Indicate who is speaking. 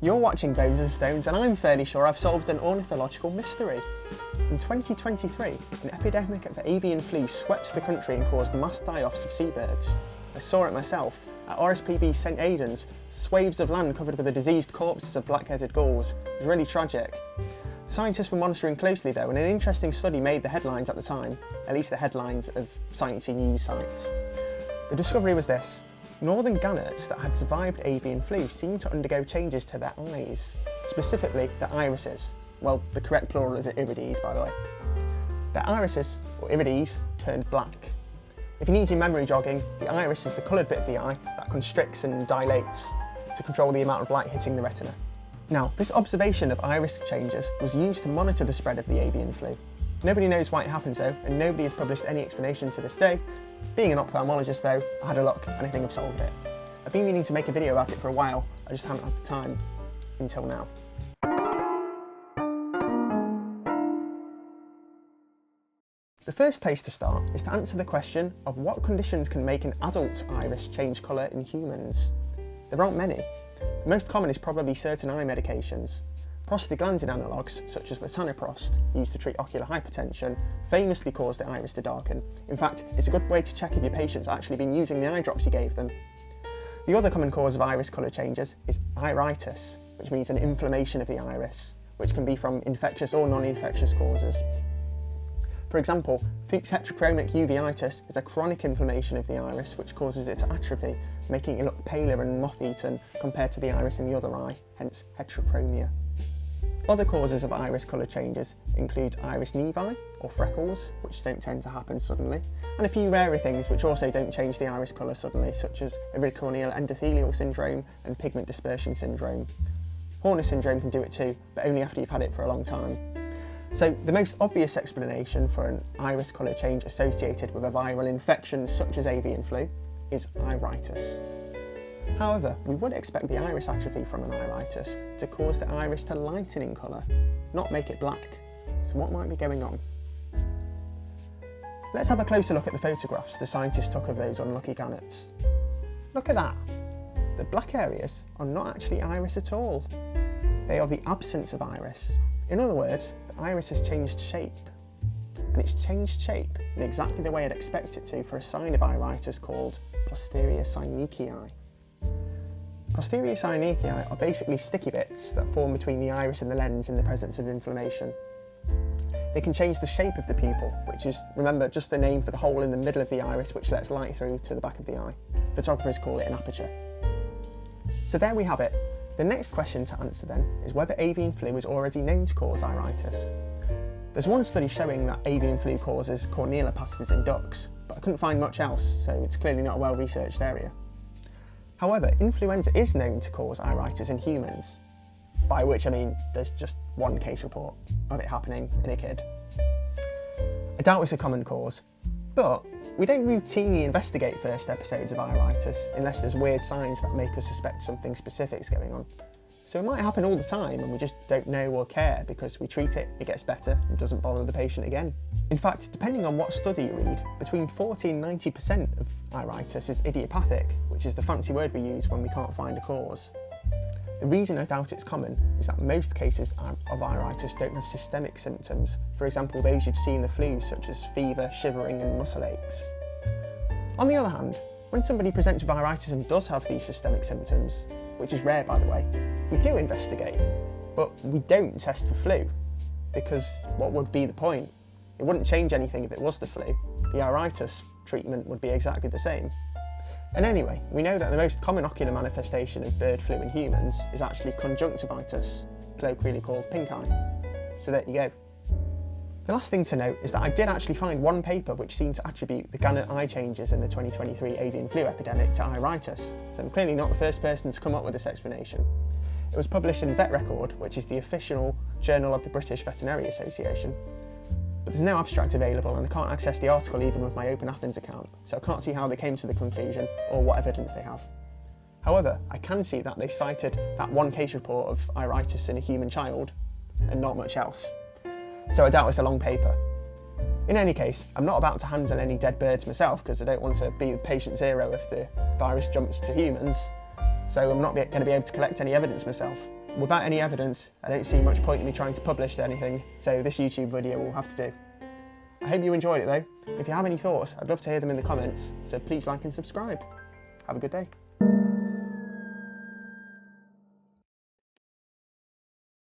Speaker 1: You're watching Bones and Stones, and I'm fairly sure I've solved an ornithological mystery. In 2023, an epidemic of avian flu swept the country and caused mass die-offs of seabirds. I saw it myself. At RSPB St Aidan's, swathes of land covered with the diseased corpses of black-headed gulls. It was really tragic. Scientists were monitoring closely though, and an interesting study made the headlines at the time, at least the headlines of sciencey news sites. The discovery was this: northern gannets that had survived avian flu seemed to undergo changes to their eyes, specifically their irises. Well, the correct plural is irides, by the way. Their irises, or irides, turned black. If you need your memory jogging, the iris is the coloured bit of the eye that constricts and dilates to control the amount of light hitting the retina. Now, this observation of iris changes was used to monitor the spread of the avian flu. Nobody knows why it happens though, and nobody has published any explanation to this day. Being an ophthalmologist though, I had a look and I think I've solved it. I've been meaning to make a video about it for a while, I just haven't had the time until now. The first place to start is to answer the question of what conditions can make an adult iris change colour in humans. There aren't many. The most common is probably certain eye medications. Prostaglandin analogues, such as latanoprost, used to treat ocular hypertension, famously cause the iris to darken. In fact, it's a good way to check if your patient's actually been using the eye drops you gave them. The other common cause of iris colour changes is iritis, which means an inflammation of the iris, which can be from infectious or non-infectious causes. For example, Fuchs heterochromic uveitis is a chronic inflammation of the iris which causes it to atrophy, making it look paler and moth-eaten compared to the iris in the other eye, hence heterochromia. Other causes of iris colour changes include iris nevi, or freckles, which don't tend to happen suddenly, and a few rarer things which also don't change the iris colour suddenly, such as iridocorneal endothelial syndrome and pigment dispersion syndrome. Horner syndrome can do it too, but only after you've had it for a long time. So the most obvious explanation for an iris colour change associated with a viral infection such as avian flu is iritis. However, we would expect the iris atrophy from an iritis to cause the iris to lighten in colour, not make it black. So what might be going on? Let's have a closer look at the photographs the scientists took of those unlucky gannets. Look at that! The black areas are not actually iris at all. They are the absence of iris. In other words, the iris has changed shape. And it's changed shape in exactly the way I'd expect it to for a sign of iritis called posterior synechii. Posterior synechii are basically sticky bits that form between the iris and the lens in the presence of inflammation. They can change the shape of the pupil, which is, remember, just the name for the hole in the middle of the iris which lets light through to the back of the eye. Photographers call it an aperture. So there we have it. The next question to answer then is whether avian flu is already known to cause iritis. There's one study showing that avian flu causes corneal opacities in ducks, but I couldn't find much else, so it's clearly not a well-researched area. However, influenza is known to cause iritis in humans, by which I mean there's just one case report of it happening in a kid. I doubt it's a common cause, but we don't routinely investigate first episodes of iritis unless there's weird signs that make us suspect something specific is going on. So it might happen all the time and we just don't know or care because we treat it, it gets better and doesn't bother the patient again. In fact, depending on what study you read, between 40 and 90% of iritis is idiopathic, which is the fancy word we use when we can't find a cause. The reason I doubt it's common is that most cases of iritis don't have systemic symptoms, for example those you'd see in the flu such as fever, shivering and muscle aches. On the other hand, when somebody presents with iritis and does have these systemic symptoms, which is rare by the way, we do investigate, but we don't test for flu, because what would be the point? It wouldn't change anything if it was the flu. The iritis treatment would be exactly the same. And anyway, we know that the most common ocular manifestation of bird flu in humans is actually conjunctivitis, colloquially called pink eye. So there you go. The last thing to note is that I did actually find one paper which seemed to attribute the gannet eye changes in the 2023 avian flu epidemic to iritis, so I'm clearly not the first person to come up with this explanation. It was published in Vet Record, which is the official journal of the British Veterinary Association. But there's no abstract available and I can't access the article even with my Open Athens account, so I can't see how they came to the conclusion or what evidence they have. However, I can see that they cited that one case report of iritis in a human child and not much else. So I doubt it's a long paper. In any case, I'm not about to handle any dead birds myself because I don't want to be patient zero if the virus jumps to humans, so I'm not going to be able to collect any evidence myself. without any evidence, I don't see much point in me trying to publish anything, so this YouTube video will have to do. I hope you enjoyed it though. If you have any thoughts, I'd love to hear them in the comments, so please like and subscribe. Have a good day.